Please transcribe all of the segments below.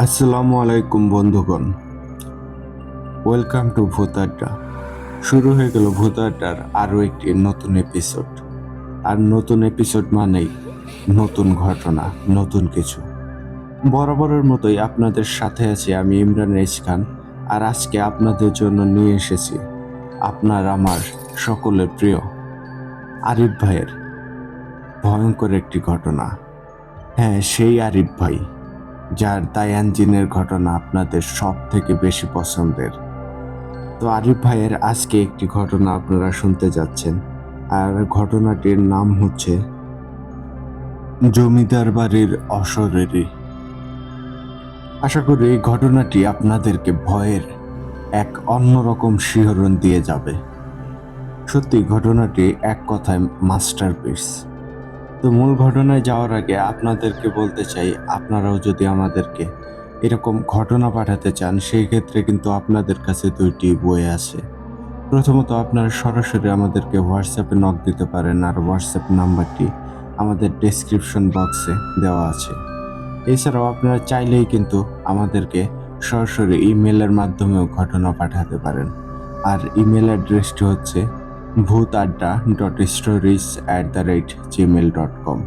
আসসালামু আলাইকুম বন্ধুগণ, ওয়েলকাম টু ভূত আড্ডা। শুরু হয়ে গেল ভূত আড্ডার আরও একটি নতুন এপিসোড। আর নতুন এপিসোড মানেই নতুন ঘটনা, নতুন কিছু। বরাবরের মতোই আপনাদের সাথে আছি আমি ইমরান রেজ খান। আর আজকে আপনাদের জন্য নিয়ে এসেছি আপনার আমার সকলের প্রিয় আরিফ ভাইয়ের ভয়ঙ্কর একটি ঘটনা। হ্যাঁ, সেই আরিফ ভাই যার দায়ান জিনের ঘটনা আপনাদের সব থেকে বেশি পছন্দের। তো আরিফ ভাইয়ের আজকে একটি ঘটনা আপনারা শুনতে যাচ্ছেন, আর ঘটনাটির নাম হচ্ছে জমিদার বাড়ির অশরীরী। আশা করি এই ঘটনাটি আপনাদেরকে ভয়ের এক অন্যরকম শিহরণ দিয়ে যাবে। সত্যি ঘটনাটি এক কথায় মাস্টারপিস। তো মূল ঘটনায় যাওয়ার আগে আপনাদেরকে বলতে চাই, আপনারাও যদি আমাদেরকে এরকম ঘটনা পাঠাতে চান, সেই ক্ষেত্রে কিন্তু আপনাদের কাছে দুইটি বই আছে। প্রথমত আপনারা সরাসরি আমাদেরকে হোয়াটসঅ্যাপে নক দিতে পারেন, আর হোয়াটসঅ্যাপ নাম্বারটি আমাদের ডেসক্রিপশন বক্সে দেওয়া আছে। এছাড়াও আপনারা চাইলেই কিন্তু আমাদেরকে সরাসরি ইমেলের মাধ্যমেও ঘটনা পাঠাতে পারেন। আর ইমেল অ্যাড্রেসটি হচ্ছে bhutatda.stories@gmail.com।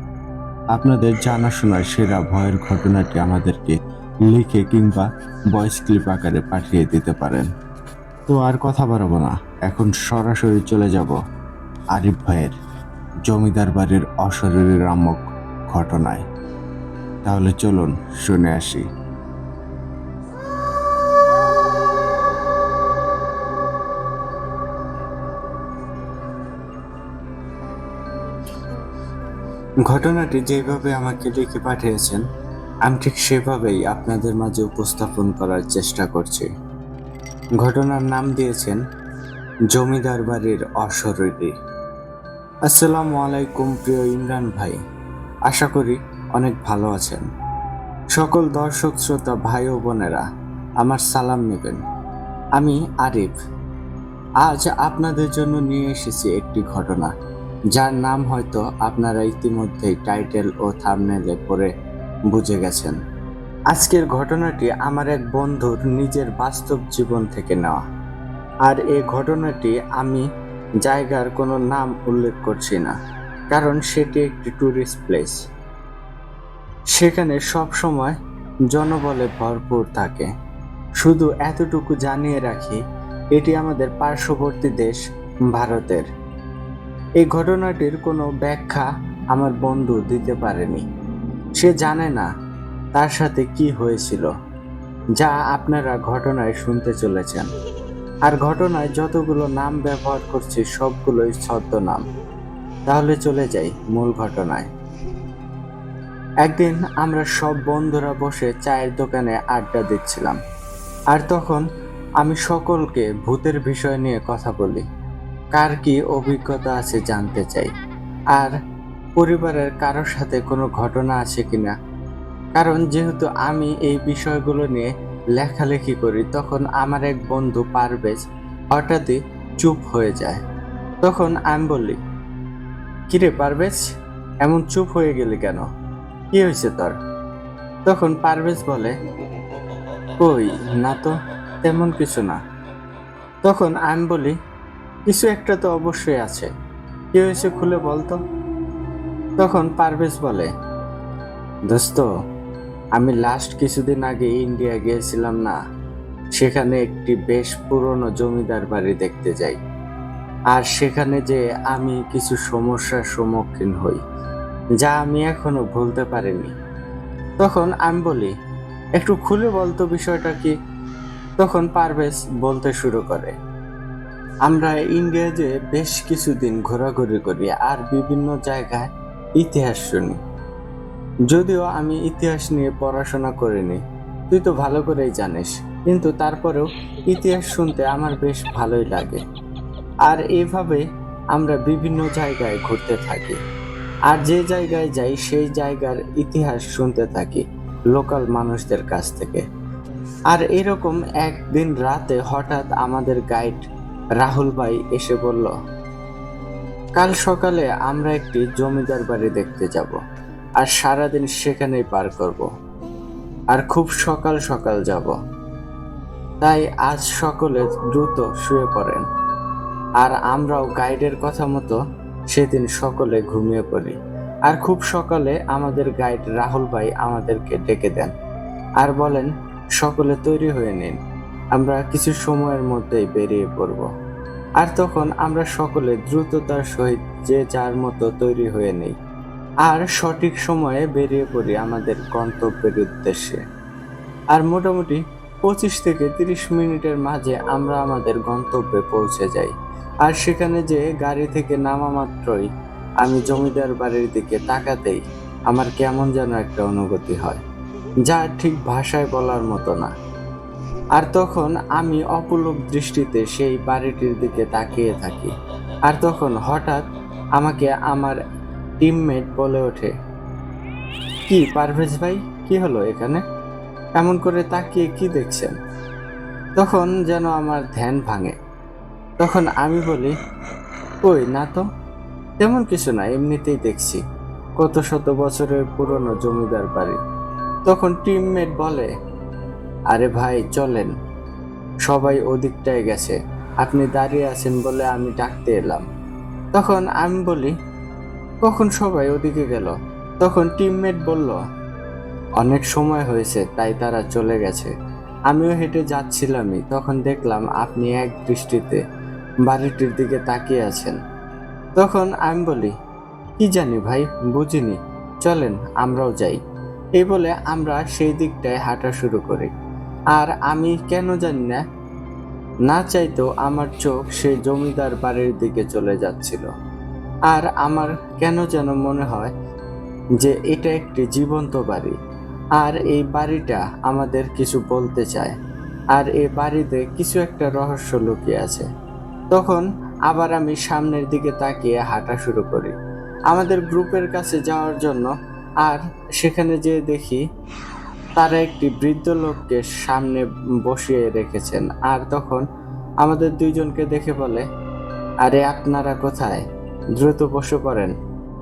আপনাদের জানাশোনার সেরা ভয়ের ঘটনাটি আমাদেরকে লিখে কিংবা ভয়েস ক্লিপ আকারে পাঠিয়ে দিতে পারেন। তো আর কথা বাড়াবো না, এখন সরাসরি চলে যাব আরিফ ভাইয়ের জমিদার বাড়ির অশরীরী নামক ঘটনায়। তাহলে চলুন শুনে আসি। ঘটনাটি যেভাবে আমাকে লিখে পাঠিয়েছেন, আমি ঠিক সেভাবেই আপনাদের মাঝে উপস্থাপন করার চেষ্টা করছি। ঘটনার নাম দিয়েছেন জমিদার বাড়ির অশরীরী। আসসালামু আলাইকুম প্রিয় ইমরান ভাই, আশা করি অনেক ভালো আছেন। সকল দর্শক শ্রোতা ভাই ও বোনেরা আমার সালাম নেবেন। আমি আরিফ। আজ আপনাদের জন্য নিয়ে এসেছি একটি ঘটনা, যার নাম হয়তো আপনারা ইতিমধ্যেই টাইটেল ও থাম্বনেলে পড়ে বুঝে গেছেন। আজকের ঘটনাটি আমার এক বন্ধুর নিজের বাস্তব জীবন থেকে নেওয়া। আর এই ঘটনাটি আমি জায়গার কোনো নাম উল্লেখ করছি না, কারণ সেটি একটি ট্যুরিস্ট প্লেস। সেখানে সব সময় জনবলে ভরপুর থাকে। শুধু এতটুকু জানিয়ে রাখি, এটি আমাদের পার্শ্ববর্তী দেশ ভারতের। এই ঘটনাটির কোনো ব্যাখ্যা আমার বন্ধু দিতে পারেনি। সে জানে না তার সাথে কি হয়েছিল, যা আপনারা ঘটনায় শুনতে চলেছেন। আর ঘটনায় যতগুলো নাম ব্যবহার করছি সবগুলোই ছদ্মনাম। তাহলে চলে যাই মূল ঘটনায়। একদিন আমরা সব বন্ধুরা বসে চায়ের দোকানে আড্ডা দিচ্ছিলাম, আর তখন আমি সকলকে ভূতের বিষয় নিয়ে কথা বলি। কার কি অভিজ্ঞতা আছে জানতে চাই, আর পরিবারের কারোর সাথে কোনো ঘটনা আছে কিনা। কারণ যেহেতু আমি এই বিষয়গুলো নিয়ে লেখালেখি করি, তখন আমার এক বন্ধু পারভেজ হঠাৎই চুপ হয়ে যায়। তখন আমি বলি, কিরে পারভেজ, এমন চুপ হয়ে গেলি কেন? কি হয়েছে তোর? তখন পারভেজ বলে, কই না তো, তেমন কিছু না। তখন আমি বলি, কিছু একটা তো অবশ্যই আছে, কি হয়েছে খুলে বলতো। তখন পারভেজ বলে, দোস্ত, আমি লাস্ট কিছুদিন আগে ইন্ডিয়া গিয়েছিলাম না, সেখানে একটি বেশ পুরনো জমিদার বাড়ি দেখতে যাই। আর সেখানে যে আমি কিছু সমস্যার সম্মুখীন হই, যা আমি এখনো ভুলতে পারিনি। তখন আমি বলি, একটু খুলে বলতো বিষয়টা কি। তখন পারভেজ বলতে শুরু করে, আমরা ইন্ডিয়া যে বেশ কিছুদিন ঘোরাঘুরি করি আর বিভিন্ন জায়গায় ইতিহাস শুনি। যদিও আমি ইতিহাস নিয়ে পড়াশোনা করিনি, তুই তো ভালো করেই জানিস, কিন্তু তারপরেও ইতিহাস শুনতে আমার বেশ ভালোই লাগে। আর এইভাবে আমরা বিভিন্ন জায়গায় ঘুরতে থাকি, আর যে জায়গায় যাই সেই জায়গার ইতিহাস শুনতে থাকি লোকাল মানুষদের কাছ থেকে। আর এরকম একদিন রাতে হঠাৎ আমাদের গাইড রাহুল ভাই এসে বলল, কাল সকালে আমরা একটি জমিদার বাড়ি দেখতে যাব, আর সারাদিন সেখানেই পার করব। আর খুব সকাল সকাল যাব। তাই আজ সকলে দ্রুত শুয়ে পড়েন। আর আমরাও গাইডের কথা মতো সেদিন সকলে ঘুমিয়ে পড়ি। আর খুব সকালে আমাদের গাইড রাহুল ভাই আমাদেরকে ডেকে দেন আর বলেন, সকলে তৈরি হয়ে নিন, আমরা কিছু সময়ের মধ্যেই বেরিয়ে পড়ব। আর তখন আমরা সকলে দ্রুততার সহিত যে যার মতো তৈরি হয়ে নেই আর সঠিক সময়ে বেরিয়ে পড়ি আমাদের গন্তব্যের উদ্দেশ্যে। আর মোটামুটি 25 থেকে 30 মিনিটের মাঝে আমরা আমাদের গন্তব্যে পৌঁছে যাই। আর সেখানে যে গাড়ি থেকে নামা মাত্রই আমি জমিদার বাড়ির দিকে তাকাতেই আমার কেমন যেন একটা অনুভূতি হয়, যা ঠিক ভাষায় বলার মতো না। আর তখন আমি অপলক দৃষ্টিতে সেই বাড়িটির দিকে তাকিয়ে থাকি। আর তখন হঠাৎ আমাকে আমার টিমমেট বলে ওঠে, কি পারভেজ ভাই, কি হলো এখানে? এমন করে তাকিয়ে কি দেখছেন? তখন যেন আমার ধ্যান ভাঙে। তখন আমি বলি, কই না তো, তেমন কিছু না, এমনিতেই দেখছি কত শত বছরের পুরনো জমিদার বাড়ি। তখন টিমমেট বলে, আরে ভাই চলেন, সবাই ওদিকটায় গেছে, আপনি দাঁড়িয়ে আছেন বলে আমি ডাকতে এলাম। তখন আমি বলি, কখন সবাই ওদিকে গেল? তখন টিমমেট বলল, অনেক সময় হয়েছে তাই তারা চলে গেছে, আমিও হেঁটে যাচ্ছিলামই, তখন দেখলাম আপনি এক দৃষ্টিতে বাড়িটির দিকে তাকিয়ে আছেন। তখন আমি বলি, কি জানি ভাই, বুঝিনি, চলেন আমরাও যাই। এই বলে আমরা সেই দিকটায় হাঁটা শুরু করি। আর আমি কেন জানি না, না চাইতেও আমার চোখ সেই জমিদার বাড়ির দিকে চলে যাচ্ছিল। আর আমার কেন যেন মনে হয় যে এটা একটি জীবন্ত বাড়ি, আর এই বাড়িটা আমাদের কিছু বলতে চায়, আর এই বাড়িতে কিছু একটা রহস্য লুকিয়ে আছে। তখন আবার আমি সামনের দিকে তাকিয়ে হাঁটা শুরু করি আমাদের গ্রুপের কাছে যাওয়ার জন্য। আর সেখানে যেয়ে দেখি তারা একটি বৃদ্ধ লোককে সামনে বসিয়ে রেখেছেন। আর তখন আমাদের দুইজনকে দেখে বলে, আরে আপনারা কোথায়, দ্রুত বসে পড়েন।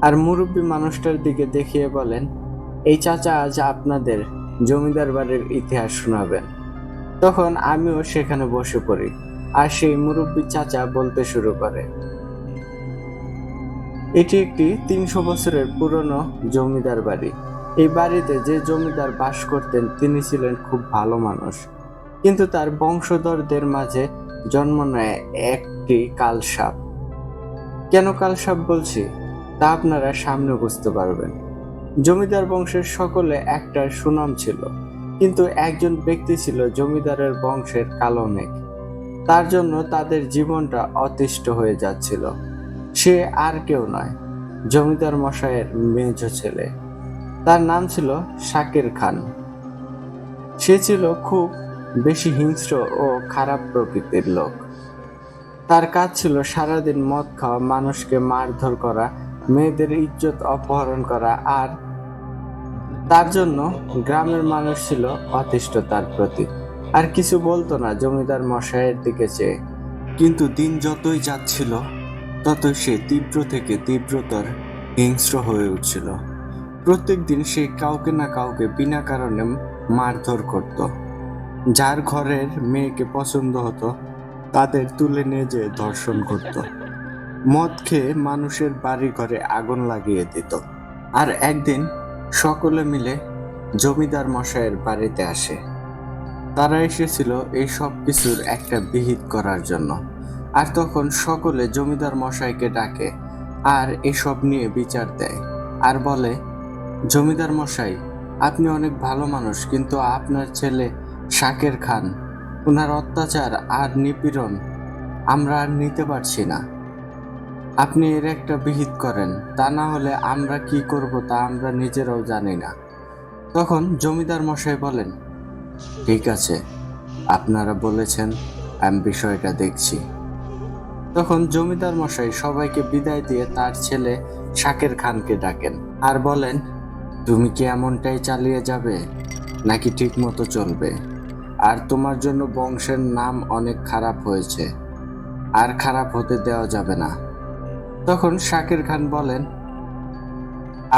আর মুরব্বী মানুষটার দিকে দেখিয়ে বলেন, এই চাচা আজ আপনাদের জমিদার বাড়ির ইতিহাস শোনাবেন। তখন আমিও সেখানে বসে পড়ি। আর সেই মুরব্বী চাচা বলতে শুরু করে, এটি একটি 300 বছরের পুরনো জমিদার বাড়ি। এই বাড়িতে যে জমিদার বাস করতেন তিনি ছিলেন খুব ভালো মানুষ, কিন্তু তার বংশধরদের মাঝে জন্ম নেয় একটি কালসাপ। কেন কালসাপ বলছি তা আপনারা সামনে বুঝতে পারবেন। জমিদার বংশের সকলে একটা সুনাম ছিল, কিন্তু একজন ব্যক্তি ছিল জমিদারের বংশের কালো মেঘ। তার জন্য তাদের জীবনটা অতিষ্ঠ হয়ে যাচ্ছিল। সে আর কেউ নয়, জমিদার মশাইয়ের মেজ ছেলে। তার নাম ছিল শাকের খান। সে ছিল খুব বেশি হিংস্র ও খারাপ প্রকৃতির লোক। তার কাজ ছিল সারাদিন মদ খাওয়া, মানুষকে মারধর করা, মেয়েদের ইজ্জত অপহরণ করা। আর তার জন্য গ্রামের মানুষ ছিল অতিষ্ঠ তার প্রতি, আর কিছু বলতো না জমিদার মশাইয়ের দিকে চেয়ে। কিন্তু দিন যতই যাচ্ছিল ততই সে তীব্র থেকে তীব্রতর হিংস্র হয়ে উঠছিল। প্রত্যেক দিন সে কাউকে না কাউকে বিনা কারণে মারধর করত। যার ঘরের মেয়েকে পছন্দ হতো তাদের তুলে নিয়ে যেয়ে ধর্ষণ করত। মদ খেয়ে মানুষের বাড়ি ঘরে আগুন লাগিয়ে দিত। আর একদিন সকলে মিলে জমিদার মশাইয়ের বাড়িতে আসে। তারা এসেছিল এই সব কিছুর একটা বিহিত করার জন্য। আর তখন সকলে জমিদার মশাইকে ডাকে আর এসব নিয়ে বিচার দেয়। আর বলে, জমিদার মশাই, আপনি অনেক ভালো মানুষ, কিন্তু আপনার ছেলে শাকের খান, ওনার অত্যাচার আর নিপীড়ন আমরা আর নিতে পারছি না। আপনি এর একটা বিহিত করেন, তা না হলে আমরা কি করব তা আমরা নিজেরাও জানি না। তখন জমিদার মশাই বলেন, ঠিক আছে, আপনারা বলেছেন, আমি বিষয়টা দেখছি। তখন জমিদার মশাই সবাইকে বিদায় দিয়ে তার ছেলে শাকের খানকে ডাকেন আর বলেন, তুমি কি এমনটাই চালিয়ে যাবে নাকি ঠিক মতো চলবে? আর তোমার জন্য বংশের নাম অনেক খারাপ হয়েছে, আর খারাপ হতে দেওয়া যাবে না। তখন শাকের খান বলেন,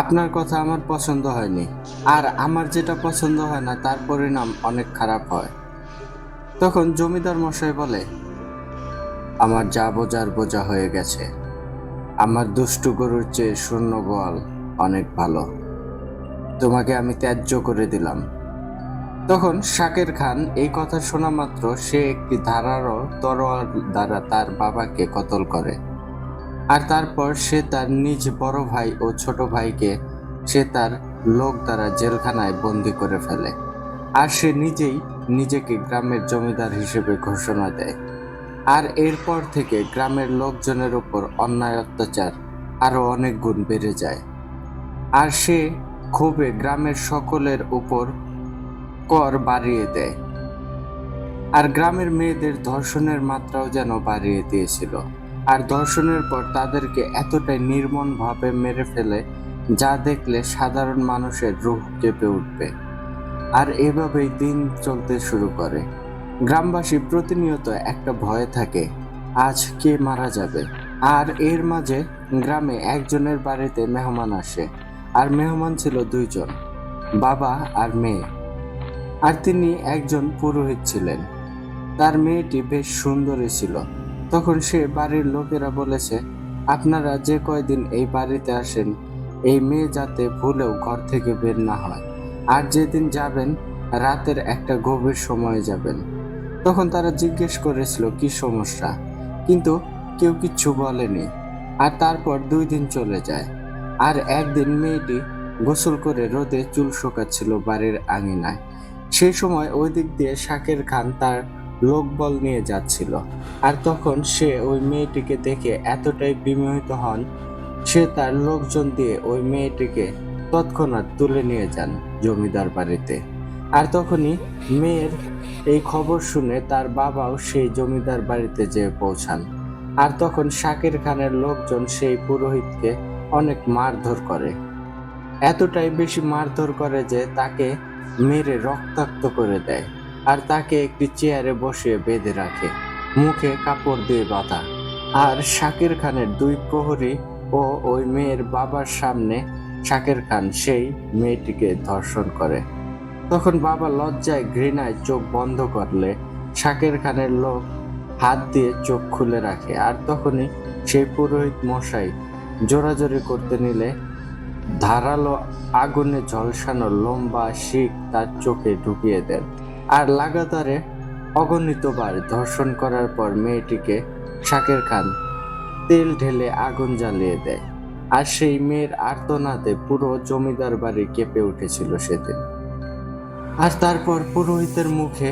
আপনার কথা আমার পছন্দ হয়নি, আর আমার যেটা পছন্দ হয় না তার পরিণাম অনেক খারাপ হয়। তখন জমিদার মশাই বলে, আমার যা বোঝার বোঝা হয়ে গেছে। আমার দুষ্টু গরুর চেয়ে শূন্য গোয়াল অনেক ভালো। তোমাকে আমি ত্যায্য করে দিলাম। তখন শাকের খান এই কথা শোনা মাত্র সে একটি ধারালো তরোয়াল দ্বারা তার বাবাকে কতল করে। আর তারপর সে তার নিজ বড় ভাই ও ছোট ভাইকে সে তার লোক দ্বারা জেলখানায় বন্দি করে ফেলে। আর সে নিজেই নিজেকে গ্রামের জমিদার হিসেবে ঘোষণা দেয়। আর এরপর থেকে গ্রামের লোকজনের উপর অন্যায় অত্যাচার আরো অনেক গুণ বেড়ে যায়। আর সে ক্ষোভে গ্রামের সকলের উপর কর বাড়িয়ে দেয়। আর গ্রামের মেয়েদের ধর্ষণের মাত্রাও যেন বাড়িয়ে দিয়েছিল। আর ধর্ষণের পর তাদেরকে এতটাই নির্মম ভাবে মেরে ফেলে যা দেখলে সাধারণ মানুষের রূহ কেঁপে উঠবে। আর এভাবেই দিন চলতে শুরু করে। গ্রামবাসী প্রতিনিয়ত একটা ভয়ে থাকে, আজ কে মারা যাবে। আর এর মাঝে গ্রামে একজনের বাড়িতে মেহমান আসে। আর মেহমান ছিল দুইজন, বাবা আর মেয়ে। আর তিনি একজন পুরোহিত ছিলেন। তার মেয়েটি বেশ সুন্দরী ছিল। তখন সে বাড়ির লোকেরা বলেছে, আপনারা যে কয়দিন এই বাড়িতে আসেন এই মেয়ে যাতে ভুলেও ঘর থেকে বের না হয়। আর যেদিন যাবেন রাতের একটা গভীর সময়ে যাবেন। তখন তারা জিজ্ঞেস করেছিল কি সমস্যা, কিন্তু কেউ কিচ্ছু বলেনি। আর তারপর 2 দিন চলে যায়। আর একদিন মেয়েটি গোসল করে রোদে চুল শুকাচ্ছিল বাড়ির আঙিনায়। সেই সময় ওই দিক দিয়ে শাকের খান তার লোকবল নিয়ে যাচ্ছিল। আর তখন সে ওই মেয়েটিকে দেখে এতটাই বিমোহিত হন, সে তার লোকজন দিয়ে ওই মেয়েটিকে তৎক্ষণাৎ তুলে নিয়ে যান জমিদার বাড়িতে। আর তখনই মেয়ের এই খবর শুনে তার বাবাও সেই জমিদার বাড়িতে যেয়ে পৌঁছান। আর তখন শাকির খানের লোকজন সেই পুরোহিতকে অনেক মারধর করে, এতটাই বেশি মারধর করে যে তাকে মেরে রক্তাক্ত করে দেয়। আর তাকে একটি চেয়ারে বসিয়ে বেঁধে রাখে, মুখে কাপড় দিয়ে বাঁধা। আর শাকির খানের 2 প্রহরী ও ওই মেয়ের বাবার সামনে শাকির খান সেই মেয়েটিকে ধর্ষণ করে। তখন বাবা লজ্জায় ঘৃণায় চোখ বন্ধ করলে শাকির খানের লোক হাত দিয়ে চোখ খুলে রাখে। আর তখনই সেই পুরোহিত মশাই জোরাজোরি করতে নিলে ধারালো আগুনে ঝলসানো লম্বা শিক তার চোখে ঢুকিয়ে দেন। আর লাগাতারে অগণিতবার ধর্ষণ করার পর মেয়েটিকে শাকির খান তেল ঢেলে আগুন জ্বালিয়ে দেয়। আর সেই মেয়ের আর্তনাদে পুরো জমিদার বাড়ি কেঁপে উঠেছিল সেদিন। আর তারপর পুরোহিতের মুখে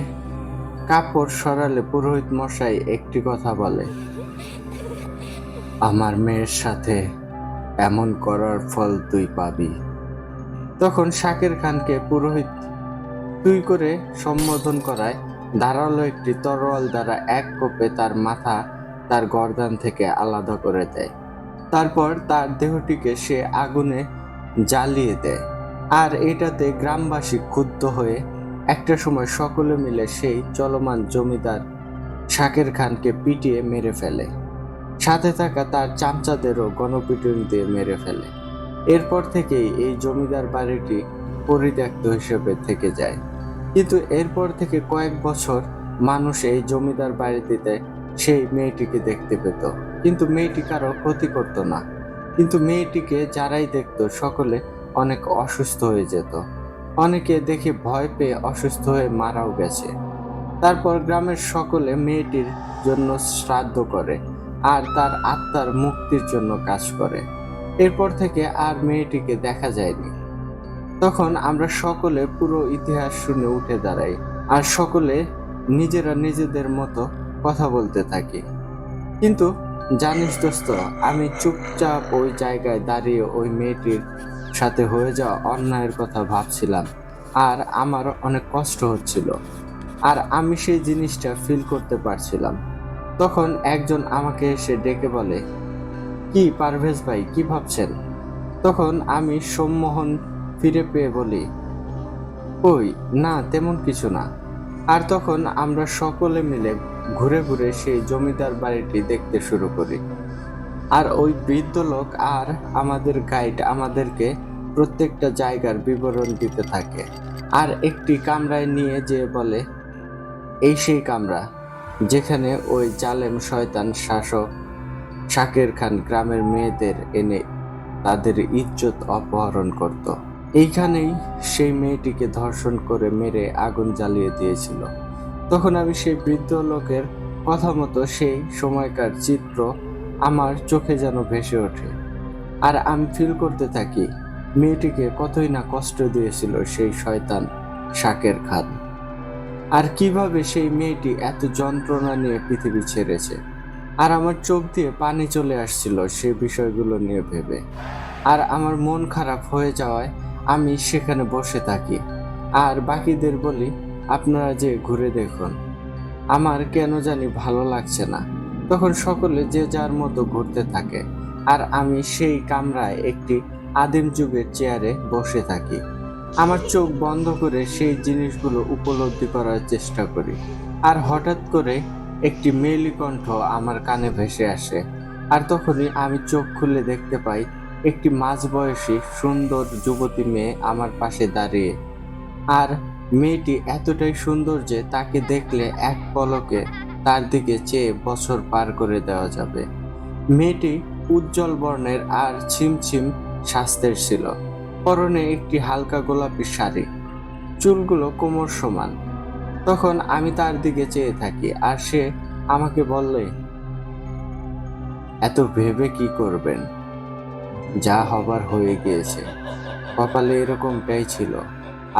কাপড় সরালে পুরোহিত মশাই একটি কথা বলে, আমার মেয়ের সাথে এমন করার ফল তুই পাবি। তখন শাকির খানকে পুরোহিত তুই করে সম্বোধন করায় ধারালো একটি তরোয়াল দ্বারা এক কোপে তার মাথা তার গর্দান থেকে আলাদা করে দেয়। তারপর তার দেহটিকে সে আগুনে জ্বালিয়ে দেয়। আর এটাতে গ্রামবাসী ক্ষুব্ধ হয়ে একটা সময় সকলে মিলে সেই চলমান জমিদার শাকির খানকে পিটিয়ে মেরে ফেলে, সাথে থাকা তার চামচাদেরও গণপিটুনি দিয়ে মেরে ফেলে। এরপর থেকেই এই জমিদার বাড়িটি পরিত্যক্ত হিসেবে থেকে যায়। কিন্তু এরপর থেকে কয়েক বছর মানুষ এই জমিদার বাড়িটিতে সেই মেয়েটিকে দেখতে পেত, কিন্তু মেয়েটি কারো ক্ষতি করত না। কিন্তু মেয়েটিকে যারাই দেখত সকলে অনেক অসুস্থ হয়ে যেত, অনেকে দেখে ভয় পেয়ে অসুস্থ হয়ে মারাও গেছে। তারপর গ্রামের সকলে মেয়েটির জন্য শ্রাদ্ধ করে আর তার আত্মার মুক্তির জন্য কাজ করে। এরপর থেকে আর মেয়েটিকে দেখা যায়নি। তখন আমরা সকলে পুরো ইতিহাস শুনে উঠে দাঁড়াই আর সকলে নিজেরা নিজেদের মতো কথা বলতে থাকি। কিন্তু জানিস দোস্ত, আমি চুপচাপ ওই জায়গায় দাঁড়িয়ে ওই মেয়েটির সাথে হয়ে যাওয়া অন্যায়ের কথা ভাবছিলাম। আর আমার অনেক কষ্ট হচ্ছিল, আর আমি সেই জিনিসটা ফিল করতে পারছিলাম। তখন একজন আমাকে এসে ডেকে বলে, কি পারভেজ ভাই, কি ভাবছেন? তখন আমি সম্মোহন ফিরে পেয়ে বলি, ওই না, তেমন কিছু না। আর তখন আমরা সকলে মিলে ঘুরে ঘুরে সেই জমিদার বাড়িটি দেখতে শুরু করি। আর ওই বৃদ্ধ লোক আর আমাদের গাইড আমাদেরকে প্রত্যেকটা জায়গার বিবরণ দিতে থাকে। আর একটি কামরায় নিয়ে যেয়ে বলে, এই সেই কামরা যেখানে ওই জালেম শয়তান শাসক শাকের খান গ্রামের মেয়েদের এনে তাদের ইজ্জত অপহরণ করত। এইখানেই সেই মেয়েটিকে ধর্ষণ করে মেরে আগুন জ্বালিয়ে দিয়েছিল। তখন আমি সেই বৃদ্ধ লোকের কথা মতো সেই সময়কার চিত্র আমার চোখে যেন ভেসে ওঠে। আর আমি ফিল করতে থাকি মেয়েটিকে কতই না কষ্ট দিয়েছিল সেই শয়তান শাকের খান, আর কিভাবে সেই মেয়েটি এত যন্ত্রণা নিয়ে পৃথিবী ছেড়েছে। আর আমার চোখ দিয়ে পানি চলে আসছিল সেই বিষয়গুলো নিয়ে ভেবে। আর আমার মন খারাপ হয়ে যাওয়ায় আমি সেখানে বসে থাকি আর বাকিদের বলি, আপনারা যে ঘুরে দেখুন, আমার কেন জানি ভালো লাগছে না। তখন সকলে যে যার মতো ঘুরতে থাকে আর আমি সেই কামরায় একটি আদিম যুগের চেয়ারে বসে থাকি। আমার চোখ বন্ধ করে সেই জিনিসগুলো উপলব্ধি করার চেষ্টা করি। আর হঠাৎ করে একটি মেয়েলি কণ্ঠ আমার কানে ভেসে আসে। আর তখনই আমি চোখ খুলে দেখতে পাই একটি মাঝবয়সী সুন্দর যুবতী মেয়ে আমার পাশে দাঁড়িয়ে। আর মেয়েটি এতটাই সুন্দর যে তাকে দেখলে এক পলকে তার দিকে চেয়ে বছর পার করে দেওয়া যাবে। মেয়েটি উজ্জ্বল বর্ণের আর ছিমছিম স্বাস্থ্যের ছিল। পরনে একটি হালকা গোলাপি শাড়ি, চুলগুলো কোমর সমান। তখন আমি তার দিকে চেয়ে থাকি আর সে আমাকে বললে, এত ভেবে কি করবেন, যা হবার হয়ে গিয়েছে, কপালে এরকমটাই ছিল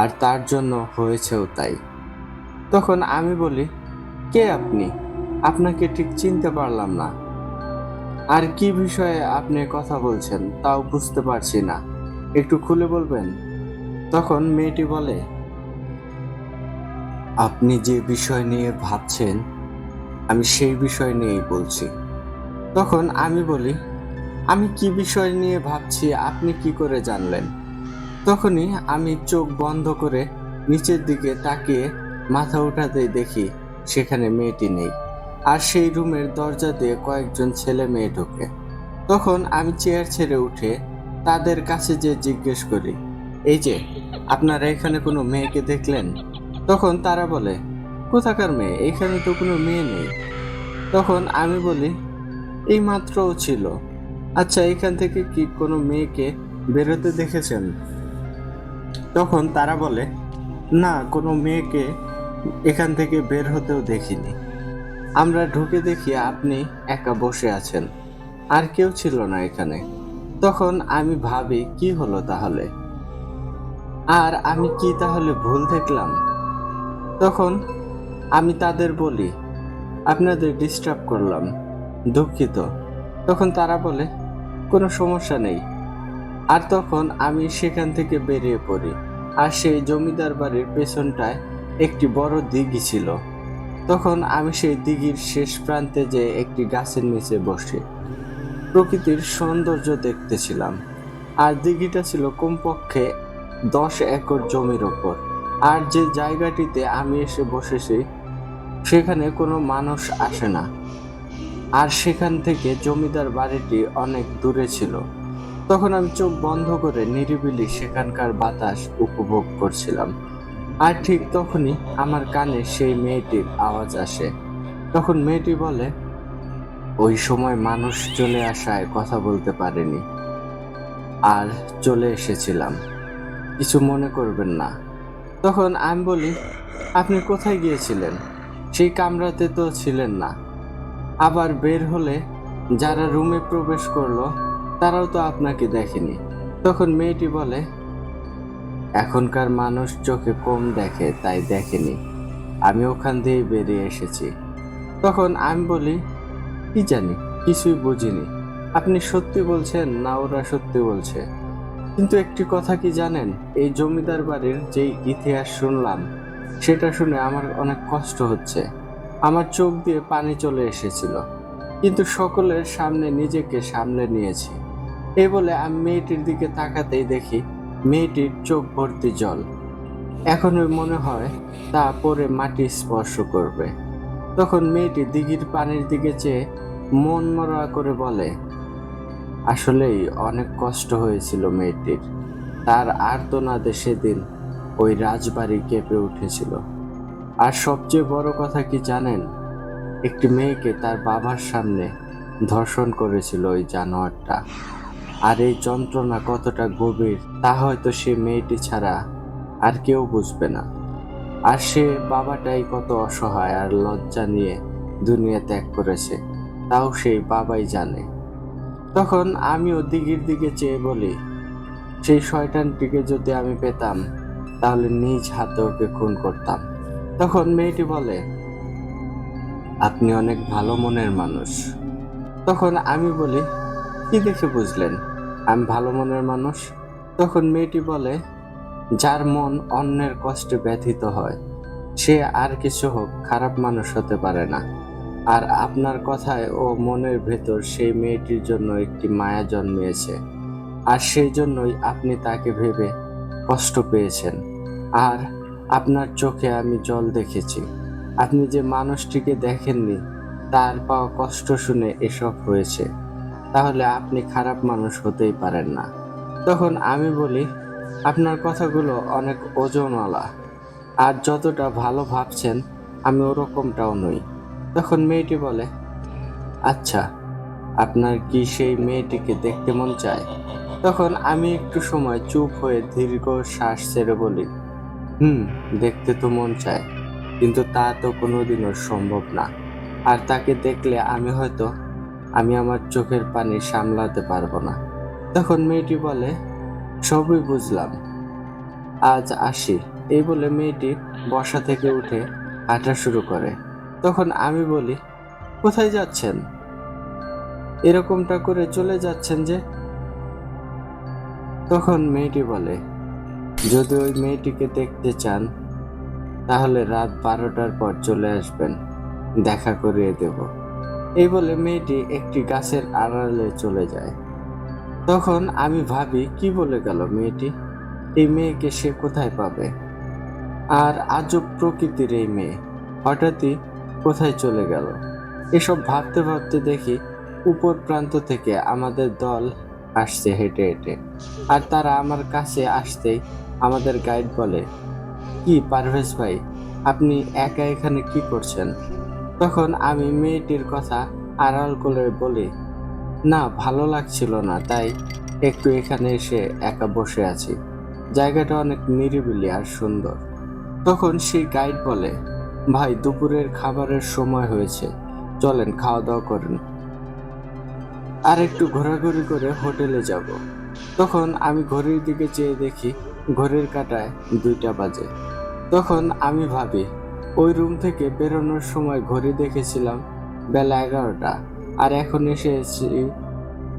আর তার জন্য হয়েছেও তাই। তখন আমি বলি, কে আপনি? আপনাকে ঠিক চিনতে পারলাম না। আর কি বিষয়ে আপনি কথা বলছেন তাও বুঝতে পারছি না, একটু খুলে বলবেন? তখন মেয়েটি বলে, আপনি যে বিষয় নিয়ে ভাবছেন আমি সেই বিষয় নিয়েই বলছি। তখন আমি বলি, আমি কি বিষয় নিয়ে ভাবছি আপনি কি করে জানলেন? তখনই আমি চোখ বন্ধ করে নিচের দিকে তাকিয়ে মাথা উঠাতেই দেখি সেখানে মেয়েটি নেই। আর সেই রুমের দরজা দিয়ে কয়েকজন ছেলে মেয়ে ঢোকে। তখন আমি চেয়ার ছেড়ে উঠে তাদের কাছে যে জিজ্ঞেস করি, এই যে আপনারা এখানে কোনো মেয়েকে দেখলেন? তখন তারা বলে, কোথাকার মেয়ে, এখানে তো কোনো মেয়ে নেই। তখন আমি বলি, এই মাত্রও ছিল। আচ্ছা, এখান থেকে কি কোনো মেয়েকে বেরোতে দেখেছেন? তখন তারা বলে, না, কোনো মেয়েকে এখান থেকে বের হতেও দেখিনি। আমরা ঢুকে দেখি আপনি একা বসে আছেন, আর কেউ ছিল না এখানে। তখন আমি ভাবি, কি হলো তাহলে? আর আমি কি তাহলে ভুল দেখলাম? তখন আমি তাদের বলি, আপনাদের ডিস্টার্ব করলাম, দুঃখিত। তখন তারা বলে, কোনো সমস্যা নেই। আর তখন আমি সেখান থেকে বেরিয়ে পড়ি। আর সেই জমিদার বাড়ির পেছনটায় একটি বড় দিঘি ছিল। তখন আমি সেই দিঘির শেষ প্রান্তে যে একটি গাছের নিচে বসে প্রকৃতির সৌন্দর্য দেখতেছিলাম। আর দিঘিটা ছিল কমপক্ষে 10 একর জমির ওপর। আর যে জায়গাটিতে আমি এসে বসেছি সেখানে কোনো মানুষ আসে না। আর সেখান থেকে জমিদার বাড়িটি অনেক দূরে ছিল। তখন আমি চোখ বন্ধ করে নিরিবিলি সেখানকার বাতাস উপভোগ করছিলাম। আর ঠিক তখনই আমার কানে সেই মেয়েটির আওয়াজ আসে। তখন মেয়েটি বলে, ওই সময় মানুষ চলে আসায় কথা বলতে পারেনি, আর চলে এসেছিলাম, কিছু মনে করবেন না। তখন আমি বলি, আপনি কোথায় গিয়েছিলেন? সেই কামরাতে তো ছিলেন না। আবার বের হলে যারা রুমে প্রবেশ করলো তারাও তো আপনাকে দেখেনি। তখন মেয়েটি বলে, এখনকার মানুষ চোখে কম দেখে তাই দেখেনি, আমি ওখান দিয়ে বেরিয়ে এসেছি। তখন আমি বলি, কি জানি, কিছুই বুঝিনি। আপনি সত্যি বলছেন না ওরা সত্যি বলছে? কিন্তু একটি কথা কি জানেন, এই জমিদার বাড়ির যেই ইতিহাস শুনলাম সেটা শুনে আমার অনেক কষ্ট হচ্ছে। আমার চোখ দিয়ে পানি চলে এসেছিল, কিন্তু সকলের সামনে নিজেকে সামলে নিয়েছি। এই বলে আমি মেয়েটির দিকে তাকাতেই দেখি মেয়েটির চোখ ভর্তি জল। এখনো মনে হয় তা পরে মাটি স্পর্শ করবে। তখন মেয়েটি দিঘির পানির দিকে চেয়ে মন মরা করে বলে, আসলেই অনেক কষ্ট হয়েছিল মেয়েটির, তার আর্তনাদে সেদিন ওই রাজবাড়ি কেঁপে উঠেছিল। আর সবচেয়ে বড় কথা কি জানেন, একটি মেয়েকে তার বাবার সামনে ধর্ষণ করেছিল ওই জানোয়ারটা। আর এই যন্ত্রণা কতটা গভীর তা হয়তো সে মেয়েটি ছাড়া আর কেউ বুঝবে না। আর সে বাবাটাই কত অসহায় আর লজ্জা নিয়ে দুনিয়া ত্যাগ করেছে, তাও সেই বাবাই জানে। তখন আমিও দিঘির দিকে চেয়ে বলি, সেই শয়তানটিকে যদি আমি পেতাম তাহলে নিজ হাতে ওকে খুন করতাম। তখন মেয়েটি বলে, আপনি অনেক ভালো মনের মানুষ। তখন আমি বলি, কি দেখে বুঝলেন আমি ভালো মনের মানুষ? তখন মেয়েটি বলে, যার মন অন্যের কষ্টে ব্যথিত হয় সে আর কিছু হোক খারাপ মানুষ হতে পারে না। আর আপনার কথায় ও মনের ভেতর সেই মেয়েটির জন্য একটি মায়া জন্মিয়েছে, আর সেই জন্যই আপনি তাকে ভেবে কষ্ট পেয়েছেন। আর আপনার চোখে আমি জল দেখেছি। আপনি যে মানুষটিকে দেখেননি তার পাওয়া কষ্ট শুনে এসব হয়েছে, তাহলে আপনি খারাপ মানুষ হতেই পারেন না। তখন আমি বলি, আপনার কথাগুলো অনেক ওজনওয়ালা, আর যতটা ভালো ভাবছেন আমি ওরকমটাও নই। তখন মেয়েটি বলে, আচ্ছা, আপনার কি সেই মেয়েটিকে দেখতে মন চায়? তখন আমি একটু সময় চুপ হয়ে দীর্ঘ শ্বাস ছেড়ে বলি, দেখতে তো মন চায়, কিন্তু তা তো কোনোদিনও সম্ভব না। আর তাকে দেখলে আমি আমার চোখের পানি সামলাতে পারবো না। তখন মেয়েটি বলে, সবই বুঝলাম, আজ আসি। এই বলে মেয়েটি বসা থেকে উঠে হাঁটা শুরু করে। তখন আমি বলি, কোথায় যাচ্ছেন? এরকমটা করে চলে যাচ্ছেন যে? তখন মেয়েটি বলে, যদি ওই মেয়েটিকে দেখতে চান তাহলে রাত 12টার পর চলে আসবেন, দেখা করিয়ে দেব। এই বলে মেয়েটি একটি গাছের আড়ালে চলে যায়। তখন আমি ভাবি, কি বলে গেল মেয়েটি? এই মেয়েকে সে কোথায় পাবে? আর আজব প্রকৃতির এই মেয়ে হঠাৎই কোথায় চলে গেল? এসব ভাবতে ভাবতে দেখি উপর প্রান্ত থেকে আমাদের দল আসছে হেঁটে হেঁটে। আর তারা আমার কাছে আসতেই আমাদের গাইড বলে, কি পারভেজ ভাই, আপনি একা এখানে কি করছেন? তখন আমি মেয়েটির কথা আড়াল করে বলি, না, ভালো লাগছিল না, তাই একটু এখানে এসে একা বসে আছি। জায়গাটা অনেক নিরিবিলি আর সুন্দর। তখন সেই গাইড বলে, ভাই, দুপুরের খাবারের সময় হয়েছে, চলেন খাওয়া দাওয়া করেন, আর একটু ঘোরাঘুরি করে হোটেলে যাব। তখন আমি ঘড়ির দিকে চেয়ে দেখি ঘড়ির কাঁটায় 2টা বাজে। তখন আমি ভাবি, ওই রুম থেকে বেরোনোর সময় ঘড়ি দেখেছিলাম বেলা 11টা, আর এখন এসেছি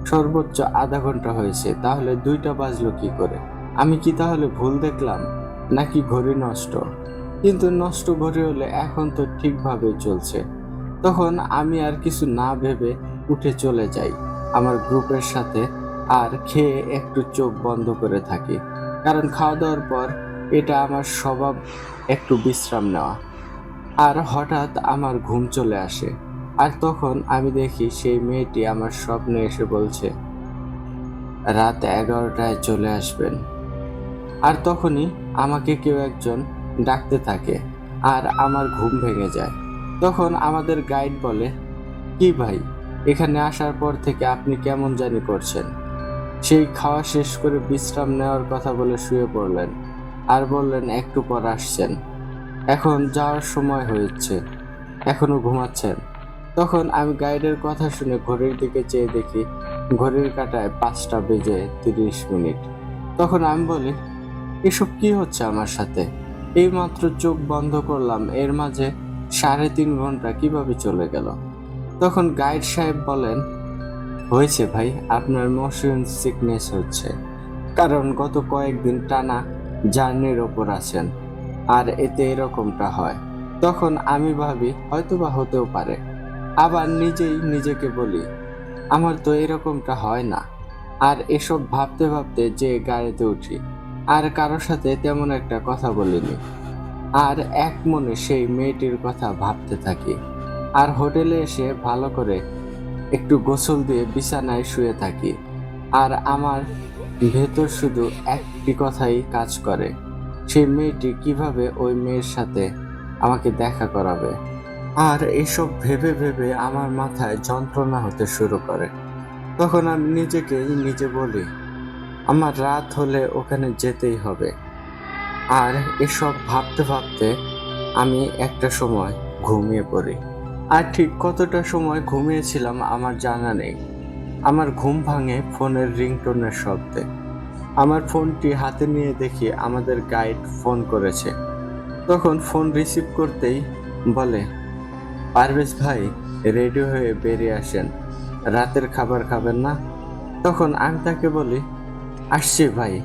সর্বোচ্চ আধা ঘন্টা হয়েছে, তাহলে 2টা বাজলো কি করে? আমি কি তাহলে ভুল দেখলাম, নাকি ঘড়ি নষ্ট? কিন্তু নষ্ট ঘড়ি হলে এখন তো ঠিকভাবেই চলছে। তখন আমি আর কিছু না ভেবে উঠে চলে যাই আমার গ্রুপের সাথে, আর খেয়ে একটু চোখ বন্ধ করে থাকি, কারণ খাওয়া দাওয়ার পর এটা আমার স্বভাব একটু বিশ্রাম নেওয়া। আর হঠাৎ আমার ঘুম চলে আসে, আর তখন আমি দেখি সেই মেয়েটি আমার স্বপ্নে এসে বলছে, রাত 11টায় চলে আসবেন। আর তখনই আমাকে কেউ একজন ডাকতে থাকে, আর আমার ঘুম ভেঙে যায়। তখন আমাদের গাইড বলে, কি ভাই, এখানে আসার পর থেকে আপনি কেমন জানি করছেন। সেই খাওয়া শেষ করে বিশ্রাম নেওয়ার কথা বলে শুয়ে পড়লেন, আর বললেন একটু পর আসছেন, এখন যাওয়ার সময় হয়েছে, এখনো ঘুমাচ্ছেন। তখন আমি গাইডের কথা শুনে ঘড়ির দিকে চেয়ে দেখি ঘড়ির কাঁটায় 5টা বেজে 30 মিনিট। তখন আমি বলি, এসব কি হচ্ছে আমার সাথে? এই মাত্র চোখ বন্ধ করলাম, এর মাঝে 3.5 ঘন্টা কিভাবে চলে গেল? তখন গাইড সাহেব বলেন, হয়েছে ভাই, আপনার মোশন সিকনেস হচ্ছে, কারণ গত কয়েকদিন টানা জার্নির ওপর আছেন, আর এতে এরকমটা হয়। তখন আমি ভাবি হয়তোবা হতেও পারে, আবার নিজেই নিজেকে বলি, আমার তো এরকমটা হয় না। আর এসব ভাবতে ভাবতে যে গাড়িতে উঠি, আর কারোর সাথে তেমন একটা কথা বলিনি, আর এক মনে সেই মেয়েটির কথা ভাবতে থাকি। আর হোটেলে এসে ভালো করে একটু গোসল দিয়ে বিছানায় শুয়ে থাকি। আর আমার ভেতর শুধু একটি কথাই কাজ করে, সেই মেয়েটি কিভাবে ওই মেয়ের সাথে আমাকে দেখা করাবে। আর এসব ভেবে ভেবে আমার মাথায় যন্ত্রণা হতে শুরু করে। তখন আমি নিজেকে নিজে বলি, আমার রাত হলে ওখানে যেতেই হবে। আর এসব ভাবতে ভাবতে আমি একটা সময় ঘুমিয়ে পড়ি। আর ঠিক কতটা সময় ঘুমিয়েছিলাম আমার জানা নেই। আমার ঘুম ভাঙে ফোনের রিংটোনের শব্দে। আমার ফোনটি হাতে নিয়ে দেখি আমাদের গাইড ফোন করেছে। তখন ফোন রিসিভ করতেই বলে, পারভেজ ভাই, রেডি হয়ে বেরিয়ে আসেন, রাতের খাবার খাবেন না? তখন আমি তাকে বলি, আসছি ভাই।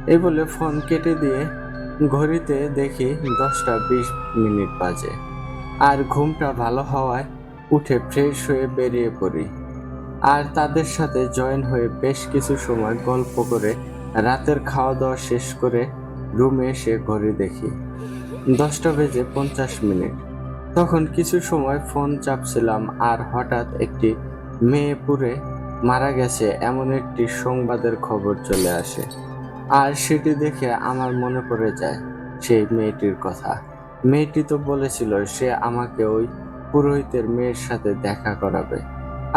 এই বলে ফোন কেটে দিয়ে ঘড়িতে দেখি 10টা 20 মিনিট বাজে। আর ঘুমটা ভালো হওয়ায় উঠে ফ্রেশ হয়ে বেরিয়ে পড়ি। আর তাদের সাথে জয়েন হয়ে বেশ কিছু সময় গল্প করে রাতের খাওয়া দাওয়া শেষ করে রুমে এসে ঘড়ি দেখি 10টা বেজে 50 মিনিট। তখন কিছু সময় ফোন চাপছিলাম আর হঠাৎ একটি মেয়ে পুড়ে মারা গেছে এমন একটি সংবাদের খবর চলে আসে। আর সেটি দেখে আমার মনে পড়ে যায় সেই মেয়েটির কথা। মেয়েটি তো বলেছিল সে আমাকে ওই পুরোহিতের মেয়ের সাথে দেখা করাবে।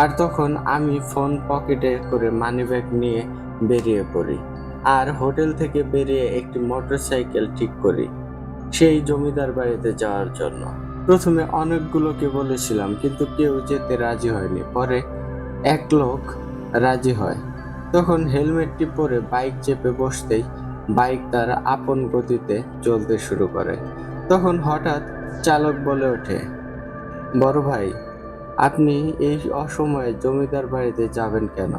আর তখন আমি ফোন পকেটে করে মানিব্যাগ নিয়ে বেরিয়ে পড়ি। আর হোটেল থেকে বেরিয়ে একটি মোটরসাইকেল ঠিক করি সেই জমিদার বাড়িতে যাওয়ার জন্য। প্রথমে অনেকগুলোকে বলেছিলাম, কিন্তু কেউ যেতে রাজি হয়নি। পরে এক লোক রাজি হয়। তখন হেলমেটটি পরে বাইক চেপে বসতেই বাইক তার আপন গতিতে চলতে শুরু করে। তখন হঠাৎ চালক বলে ওঠে, বড় ভাই, আপনি এই অসময়ে জমিদার বাড়িতে যাবেন কেন?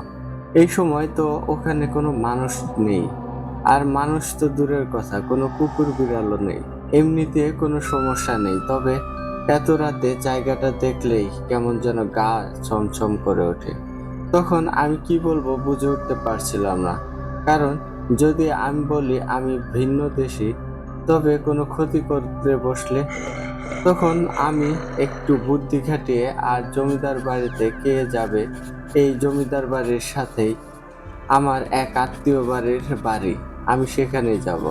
এই সময় তো ওখানে কোনো মানুষ নেই। আর মানুষ তো দূরের কথা, কোনো কুকুর বিড়ালও নেই। এমনিতে কোনো সমস্যা নেই, তবে এত রাতে জায়গাটা দেখলেই কেমন যেন গা ছমছম করে ওঠে। তখন আমি কি বলবো বুঝে উঠতে পারছিলাম না। কারণ যদি আমি বলি আমি ভিন্ন দেশি, তবে কোনো ক্ষতি করতে বসলে। তখন আমি একটু বুদ্ধি খাটিয়ে, আর জমিদার বাড়িতে কে যাবে, এই জমিদার বাড়ির সাথেই আমার এক আত্মীয় বাড়ির বাড়ি, আমি সেখানেই যাব।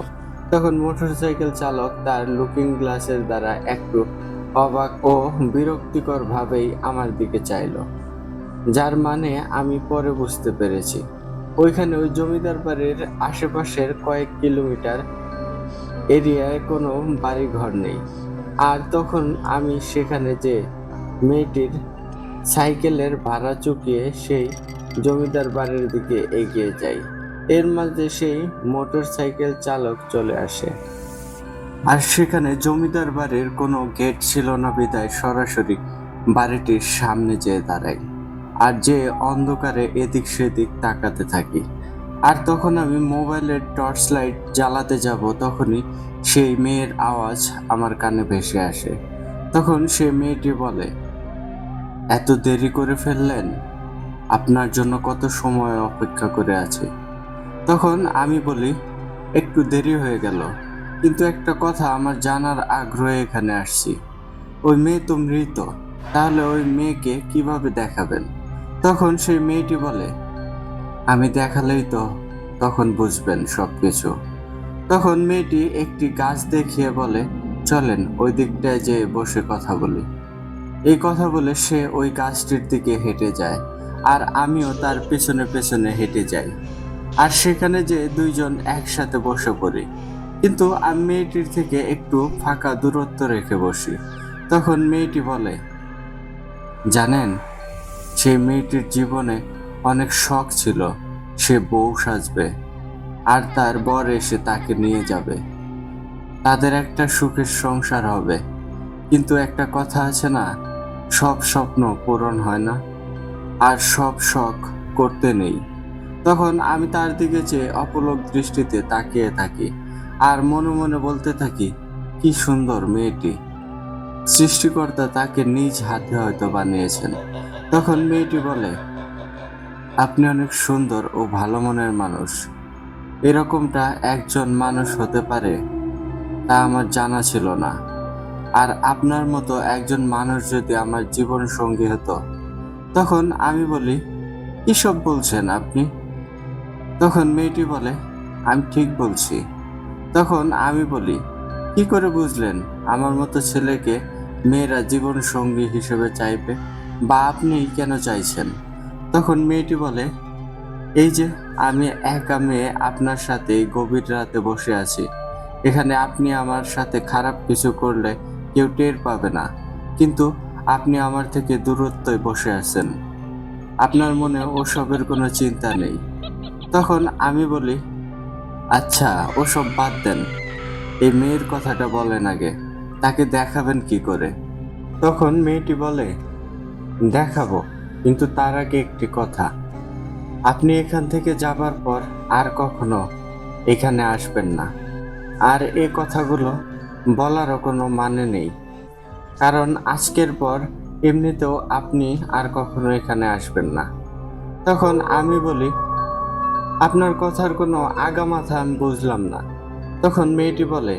তখন মোটরসাইকেল চালক তার লুকিং গ্লাসের দ্বারা একটু অবাক ও বিরক্তিকর ভাবেই আমার দিকে চাইলো, যার মানে আমি পরে বুঝতে পেরেছি ওইখানে ওই জমিদার বাড়ির আশেপাশের কয়েক কিলোমিটার এরিয়ায় কোনো বাড়িঘর নেই। আর তখন আমি সেখানে যে মেয়েটির সাইকেলের ভাড়া চুকিয়ে সেই জমিদার বাড়ির দিকে এগিয়ে যাই। এর মাঝে সেই মোটর সাইকেল চালক চলে আসে। আর সেখানে জমিদার বাড়ির কোনো গেট ছিল না বিধায় সরাসরি বাড়িটির সামনে যেয়ে দাঁড়াই। আর যে অন্ধকারে এদিক সেদিক তাকাতে থাকি। আর তখন আমি মোবাইলের টর্চ লাইট জ্বালাতে যাব, তখনই সেই মেয়ের আওয়াজ আমার কানে ভেসে আসে। তখন সে মেয়েটি বলে, এত দেরি করে ফেললেন? আপনার জন্য কত সময় অপেক্ষা করে আছে। তখন আমি বলি, একটু দেরি হয়ে গেল, কিন্তু একটা কথা আমার জানার আগ্রহে এখানে আসছি। ওই মেয়ে তো মৃত, তাহলে ওই মেয়েকে কিভাবে দেখাবেন? তখন সেই মেয়েটি বলে, আমি দেখালেই তো তখন বুঝবেন সবকিছু। তখন মেয়েটি একটি গাছ দেখিয়ে বলে, চলেন ওই দিকটায় যেয়ে বসে কথা বলি। এই কথা বলে সে ওই গাছটির দিকে হেঁটে যায়, আর আমিও তার পেছনে পেছনে হেঁটে যাই। আর সেখানে যে দুইজন একসাথে বসে পড়ি, কিন্তু আমি মেয়েটির থেকে একটু ফাঁকা দূরত্ব রেখে বসি। তখন মেয়েটি বলে, জানেন, সেই মেয়েটির জীবনে অনেক শখ ছিল, সে বউ সাজবে আর তার বর এসে তাকে নিয়ে যাবে, তাদের একটা সুখের সংসার হবে। কিন্তু একটা কথা আছে না, সব স্বপ্ন পূরণ হয় না, আর সব শখ করতে নেই। তখন আমি তার দিকে চেয়ে অপলক দৃষ্টিতে তাকিয়ে থাকি, আর মনে মনে বলতে থাকি, কি সুন্দর মেয়েটি, সৃষ্টিকর্তা তাকে নিজ হাতে হয়তো বানিয়েছেন। তখন মেয়েটি বলে, আপনি অনেক সুন্দর ও ভালো মনের মানুষ। এরকমটা একজন মানুষ হতে পারে তা আমার জানা ছিল না। আর আপনার মতো একজন মানুষ যদি আমার জীবন সঙ্গী হতো। তখন আমি বলি, কি সব বলছেন আপনি? তখন মেয়েটি বলে, আমি ঠিক বলছি। তখন আমি বলি, কি করে বুঝলেন আমার মতো ছেলেকে মেয়েরা জীবন সঙ্গী হিসেবে চাইবে, বা আপনি কেন চাইছেন? তখন মেয়েটি বলে, এই যে আমি একা মেয়ে আপনার সাথে গভীর রাতে বসে আছি, এখানে আপনি আমার সাথে খারাপ কিছু করলে কেউ টের পাবে না, কিন্তু আপনি আমার থেকে দূরত্বে বসে আছেন, আপনার মনে ওসবের কোনো চিন্তা নেই। তখন আমি বলি, আচ্ছা ওসব বাদ দেন, এই মেয়ের কথাটা বলেন আগে, তাকে দেখাবেন কি করে? তখন মেয়েটি বলে, দেখাবো, কিন্তু তার আগে একটি কথা, আপনি এখান থেকে যাবার পর আর কখনো এখানে আসবেন না। আর এ কথাগুলো বলারও কোনো মানে নেই, কারণ আজকের পর এমনিতেও আপনি আর কখনো এখানে আসবেন না। তখন আমি বলি, আপনার কথার কোনো আগামাথা আমি বুঝলাম না। তখন মেয়েটি বলে,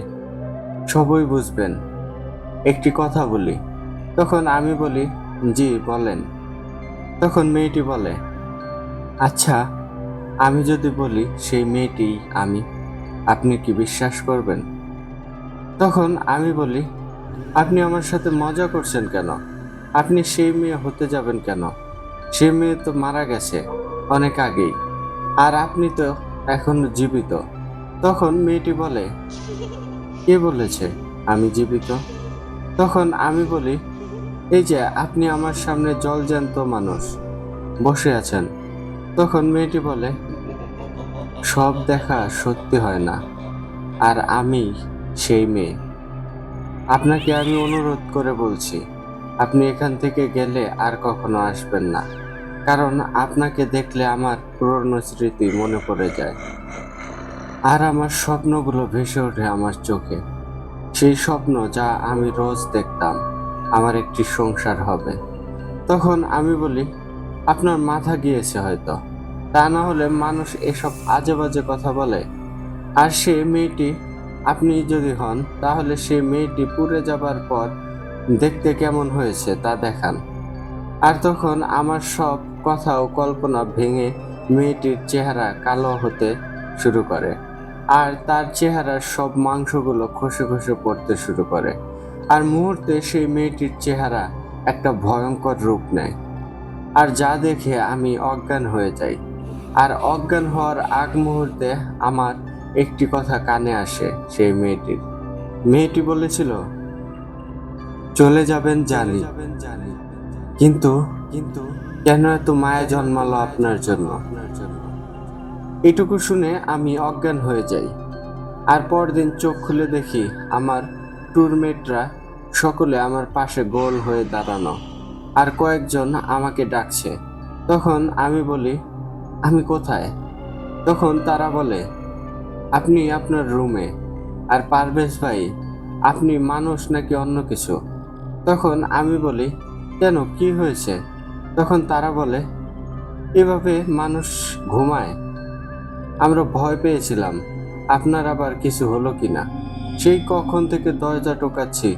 সবই বুঝবেন, একটি কথা বলি। তখন আমি বলি, জি বলেন। তখন মেয়েটি বলে, আচ্ছা আমি যদি বলি সেই মেয়েটিই আমি, আপনি কি বিশ্বাস করবেন? তখন আমি বলি, আপনি আমার সাথে মজা করছেন কেন? আপনি সেই মেয়ে হতে যাবেন কেন? সে মেয়ে তো মারা গেছে অনেক আগেই, আর আপনি তো এখনো জীবিত। তখন মেয়েটি বলে, কে বলেছে আমি জীবিত? তখন আমি বলি, এই যে আপনি আমার সামনে জলজ্যান্ত মানুষ বসে আছেন। তখন মেয়েটি বলে, সব দেখা সত্যি হয় না, আর আমি সেই মেয়ে। আপনাকে আমি অনুরোধ করে বলছি, আপনি এখান থেকে গেলে আর কখনো আসবেন না, কারণ আপনাকে দেখলে আমার পুরনো স্মৃতি মনে পড়ে যায়, আর আমার স্বপ্নগুলো ভেসে ওঠে আমার চোখে। সেই স্বপ্ন যা আমি রোজ দেখতাম, আমার একটি সংসার হবে। তখন আমি বলি, আপনার মাথা গিয়েছে হয়তো, তা না হলে মানুষ এসব আজে বাজে কথা বলে। আর সে মেয়েটি আপনি যদি হন, তাহলে সে মেয়েটি পুড়ে যাবার পর দেখতে কেমন হয়েছে তা দেখান। আর তখন আমার সব কথা ও কল্পনা ভেঙে মেয়েটির চেহারা কালো হতে শুরু করে, আর তার চেহারার সব মাংসগুলো খসে খসে পড়তে শুরু করে, আর মুহূর্তে সেই মেয়েটির চেহারা একটা ভয়ঙ্কর রূপ নেয়, আর যা দেখে আমি অজ্ঞান হয়ে যাই। আর অজ্ঞান হওয়ার আগ মুহূর্তে আমার একটি কথা কানে আসে সেই মেয়েটির। মেয়েটি বলেছিল, চলে যাবেন জানি, কিন্তু কিন্তু কেন এত মায়া জন্মালো আপনার জন্য? এটুকু শুনে আমি অজ্ঞান হয়ে যাই। আর পরদিন চোখ খুলে দেখি আমার ট্যুরমেটরা সকলে আমার পাশে গোল হয়ে দাঁড়ানো, আর কয়েকজন আমাকে ডাকছে। তখন আমি বলি, আমি কোথায়? তখন তারা বলে, আপনি আপনার রুমে। আর পারভেজ ভাই, আপনি মানুষ নাকি অন্য কিছু? তখন আমি বলি, কেন, কি হয়েছে? তখন তারা বলে, এভাবে মানুষ ঘুমায়? আমরা ভয় পেয়েছিলাম আপনার আবার কিছু হলো কিনা। সেই কখন থেকে দরজা টোকাচ্ছি,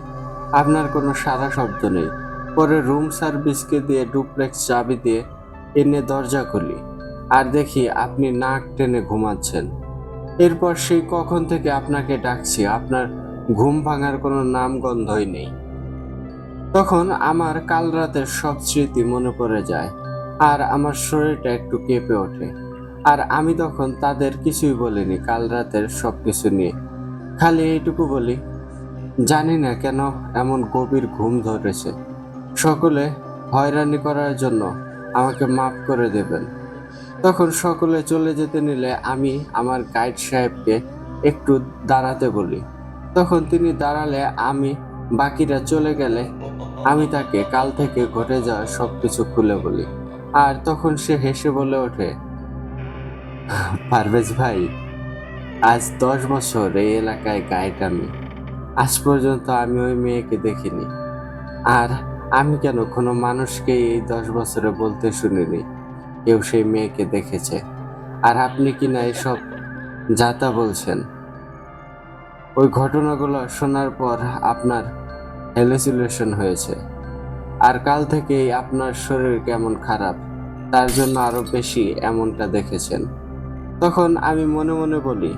আপনার কোনো সাড়া শব্দ নেই। পরে রুম সার্ভিসকে দিয়ে ডুপ্লেক্স চাবি দিয়ে এনে দরজা খুলি, আর দেখি আপনি নাক টেনে ঘুমাচ্ছেন। এরপর সেই কখন থেকে আপনাকে ডাকছি, আপনার ঘুম ভাঙার কোনো নামগন্ধই নেই। তখন আমার কাল রাতের সব স্মৃতি মনে পড়ে যায়, আর আমার শরীরটা একটু কেঁপে ওঠে। আর আমি তখন তাদের কিছুই বলিনি কাল রাতের সব কিছু নিয়ে, খালি এইটুকু বলি, জানি না কেন এমন গভীর ঘুম ধরেছে। সকলে হয়রানি করার জন্য আমাকে মাফ করে দেবেন। তখন সকলে চলে যেতে নিলে আমি আমার গাইড সাহেবকে একটু দাঁড়াতে বলি। তখন তিনি দাঁড়ালে, আমি বাকিরা চলে গেলে আমি তাকে কাল থেকে ঘটে যাওয়া সবকিছু খুলে বলি। আর তখন সে হেসে বলে ওঠে, পারভেজ ভাই, আজ 10 বছর এই এলাকায় গাইড আমি, আজ পর্যন্ত আমি ওই মেয়েকে দেখিনি। আর আমি কেন কোনো মানুষকে এই 10 বছরে বলতে শুনিনি কেউ সেই মেয়েকে দেখেছে। আর আপনি কিনা এসব যাতা বলছেন। ওই ঘটনাগুলো শোনার পর আপনার হ্যালুসিনেশন হয়েছে, আর কাল থেকেই আপনার শরীর কেমন খারাপ, তার জন্য আরো বেশি এমনটা দেখেছেন। তখন আমি মনে মনে বলি,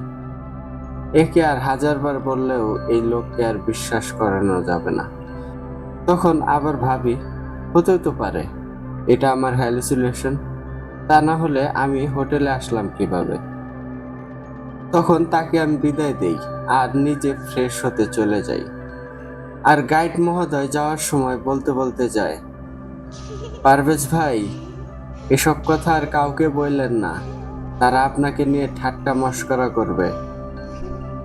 একে আর হাজারবার বললেও এই লোককে আর বিশ্বাস করানো যাবে না। তখন আবার ভাবি, হতেও তো পারে এটা আমার হ্যালুসিনেশন, তা না হলে আমি হোটেলে আসলাম কিভাবে। তখন তাকে আমি বিদায় দেই আর নিজে ফ্রেশ হতে চলে যাই। আর গাইড মহোদয় যাওয়ার সময় বলতে বলতে যায়, পারভেজ ভাই, এসব কথা আর কাউকে বললেন না, তারা আপনাকে নিয়ে ঠাট্টা মশকরা করবে।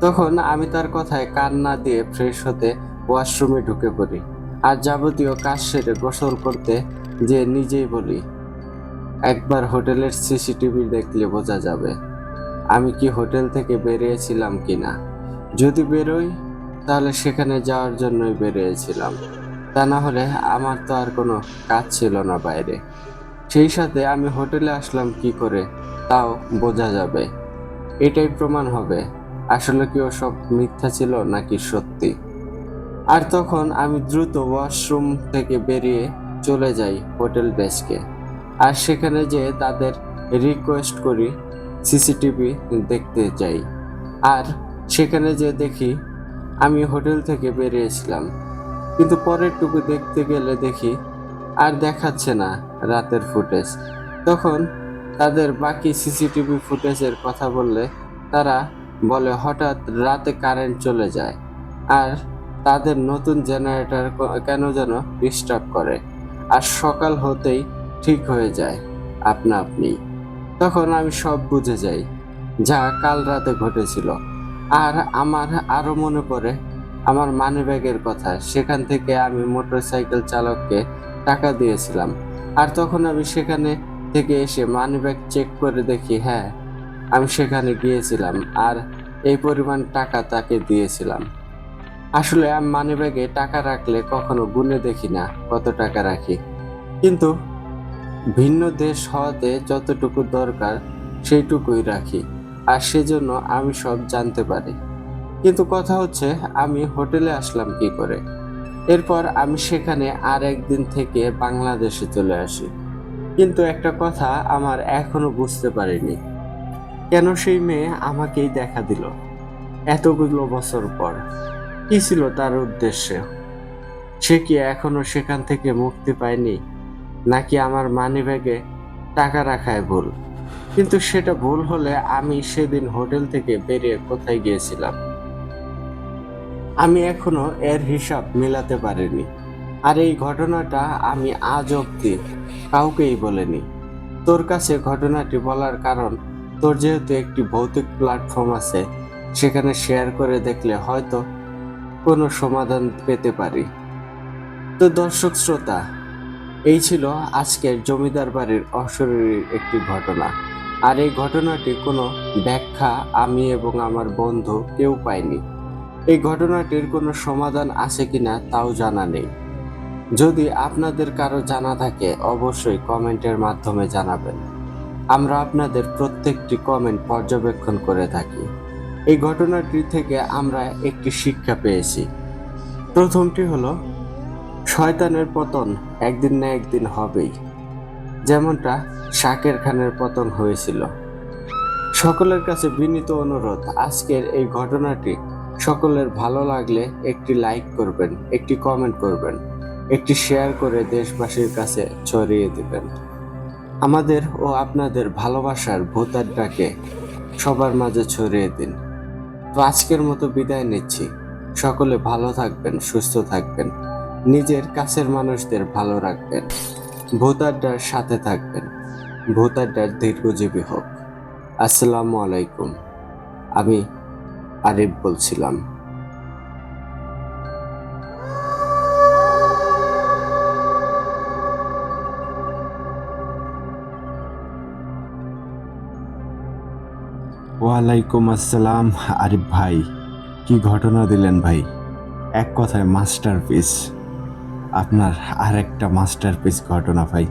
তখন আমি তার কথায় কান না দিয়ে ফ্রেশ হতে ওয়াশরুমে ঢুকে পড়ি। আর যাবতীয় কাজ সেরে গোসল করতে যে নিজেই বলি, একবার হোটেলের সিসিটিভি দেখলে বোঝা যাবে আমি কি হোটেল থেকে বেরিয়েছিলাম কিনা। যদি বেরোই তাহলে সেখানে যাওয়ার জন্যই বেরিয়েছিলাম, তা না হলে আমার তো আর কোনো কাজ ছিল না বাইরে। সেই সাথে আমি হোটেলে আসলাম কি করে তাও বোঝা যাবে। এটাই প্রমাণ হবে আসলে কি ওসব মিথ্যা ছিল নাকি সত্যি। আর তখন আমি দ্রুত ওয়াশরুম থেকে বেরিয়ে চলে যাই হোটেল ডেস্কে। আর সেখানে যেয়ে তাদের রিকোয়েস্ট করি সিসিটিভি দেখতে যাই। আর সেখানে যে দেখি আমি হোটেল থেকে বেরিয়েছিলাম, কিন্তু পরের টুকু দেখতে গেলে দেখি আর দেখাচ্ছে না রাতের ফুটেজ। তখন তাদের বাকি সিসিটিভি ফুটেজের কথা বললে তারা বলে হঠাৎ রাতে কারেন্ট চলে যায় আর তাদের নতুন জেনারেটর কেন যেন ডিস্টার্ব করে, আর সকাল হতেই ঠিক হয়ে যায় আপনা আপনি। তখন আমি সব বুঝে যাই যা কাল রাতে ঘটেছিল। আর আমার আরো মনে পড়ে আমার মানিব্যাগের কথা। সেখান থেকে আমি মোটরসাইকেল চালককে টাকা দিয়েছিলাম। আর তখন আমি সেখানে থেকে এসে মানিব্যাগ চেক করে দেখি, হ্যাঁ, আমি সেখানে গিয়েছিলাম আর এই পরিমাণ টাকা তাকে দিয়েছিলাম। আসলে আমি মানিব্যাগে টাকা রাখলে কখনো গুনে দেখি না কত টাকা রাখি, কিন্তু ভিন্ন দেশ হওয়াতে যতটুকু দরকার সেইটুকুই রাখি, আর সেজন্য আমি সব জানতে পারি। কিন্তু কথা হচ্ছে আমি হোটেলে আসলাম কি করে। এরপর আমি সেখানে আর একদিন থেকে বাংলাদেশে চলে আসি। কিন্তু একটা কথা আমার এখনো বুঝতে পারিনি, কেন সেই মেয়ে আমাকেই দেখা দিল এতগুলো বছর পর। কি ছিল তার উদ্দেশ্য? সে কি এখনো সেখান থেকে মুক্তি পায়নি, নাকি আমার মানিব্যাগে টাকা রাখায় ভুল? কিন্তু সেটা ভুল হলে আমি সেদিন হোটেল থেকে বেরিয়ে কোথায় গিয়েছিলাম আমি এখনো এর হিসাব মেলাতে পারিনি। আর এই ঘটনাটা আমি আজ অব্দি কাউকেই বলিনি। তোর কাছে ঘটনাটি বলার কারণ, তোর যেহেতু একটি ভৌতিক প্ল্যাটফর্ম আছে, সেখানে শেয়ার করে দেখলে হয়তো কোনো সমাধান পেতে পারি। তো দর্শক শ্রোতা, এই ছিল আজকের জমিদার বাড়ির অশরীরীর একটি ঘটনা। আর এই ঘটনাটি কোনো ব্যাখ্যা আমি এবং আমার বন্ধু কেউ পাইনি। এই ঘটনাটির কোনো সমাধান আছে কিনা তাও জানা নেই। যদি আপনাদের কারো জানা থাকে অবশ্যই কমেন্টের মাধ্যমে জানাবেন। আমরা আপনাদের প্রত্যেকটি কমেন্ট পর্যবেক্ষণ করে থাকি। এই ঘটনাটি থেকে আমরা একটি শিক্ষা পেয়েছি। প্রথমটি হলো, শয়তানের পতন একদিন না একদিন হবেই, যেমনটা শাকের খানের পতন হয়েছিল। সকলের কাছে বিনীত অনুরোধ, আজকের এই ঘটনাটি সকলের ভালো লাগলে একটি লাইক করবেন, একটি কমেন্ট করবেন, একটি শেয়ার করে দেশবাসীর কাছে ছড়িয়ে দিবেন। আমাদের ও আপনাদের ভালোবাসার ভূত আড্ডাকে সবার মাঝে ছড়িয়ে দিন। তো আজকের মতো বিদায় নিচ্ছি। সকলে ভালো থাকবেন, সুস্থ থাকবেন, নিজের কাছের মানুষদের ভালো রাখবেন, ভূত আড্ডার সাথে থাকবেন। ভূত আড্ডার দীর্ঘজীবী হোক। আসসালামু আলাইকুম। আমি আরিফ বলছিলাম। ওয়ালাইকুম আসসালাম। আরিফ ভাই, কি ঘটনা দিলেন ভাই! এক কথায় মাস্টারপিস। আপনার আরেকটা মাস্টারপিস ঘটনা ভাই।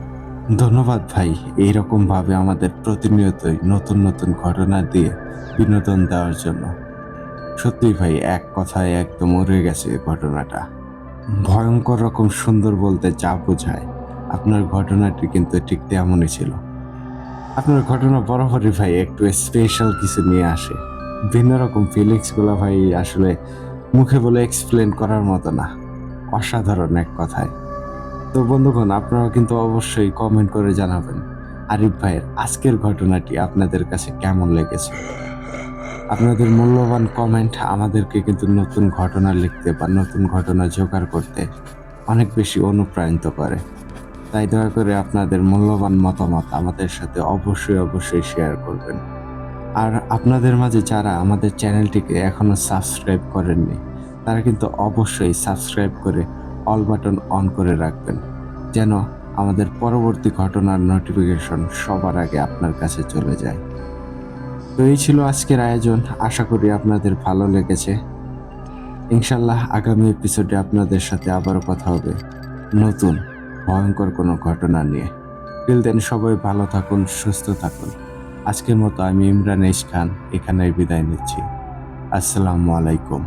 ধন্যবাদ ভাই, এইরকম ভাবে আমাদের প্রতিনিয়তই নতুন নতুন ঘটনা দিয়ে বিনোদন দেওয়ার জন্য। সত্যি ভাই, এক কথায় একদম উড়ে গেছে ঘটনাটা। ভয়ঙ্কর রকম সুন্দর বলতে যা বোঝায়, আপনার ঘটনাটি কিন্তু ঠিক তেমনই ছিল। আপনার ঘটনা বরাবরই ভাই একটু স্পেশাল কিছু নিয়ে আসে। ভিন্ন রকম ফিলিংসগুলো ভাই আসলে মুখে বলে এক্সপ্লেন করার মতো না। অসাধারণ এক কথায়। তো বন্ধুগণ, আপনারা কিন্তু অবশ্যই কমেন্ট করে জানাবেন আরিফ ভাইয়ের আজকের ঘটনাটি আপনাদের কাছে কেমন লেগেছে। আপনাদের মূল্যবান কমেন্ট আমাদেরকে কিন্তু নতুন ঘটনা লিখতে বা নতুন ঘটনা জোগাড় করতে অনেক বেশি অনুপ্রাণিত করে। তাই দয়া করে আপনাদের মূল্যবান মতামত আমাদের সাথে অবশ্যই শেয়ার করবেন। আর আপনাদের মাঝে যারা আমাদের চ্যানেলটিকে এখনো সাবস্ক্রাইব করেননি, তারা কিন্তু অবশ্যই সাবস্ক্রাইব করে অল বাটন অন করে রাখবেন, যেন আমাদের পরবর্তী ঘটনার নোটিফিকেশন সবার আগে আপনার কাছে চলে যায়। তো এই ছিল আজকের আয়োজন, আশা করি আপনাদের ভালো লেগেছে। ইনশাল্লাহ আগামী এপিসোডে আপনাদের সাথে আবারও কথা হবে নতুন ভয়ঙ্কর কোনো ঘটনা নিয়ে। টিল দেন সবাই ভালো থাকুন, সুস্থ থাকুন। আজকের মতো আমি ইমরান খান এখানেই বিদায় নিচ্ছি। আসসালামু আলাইকুম।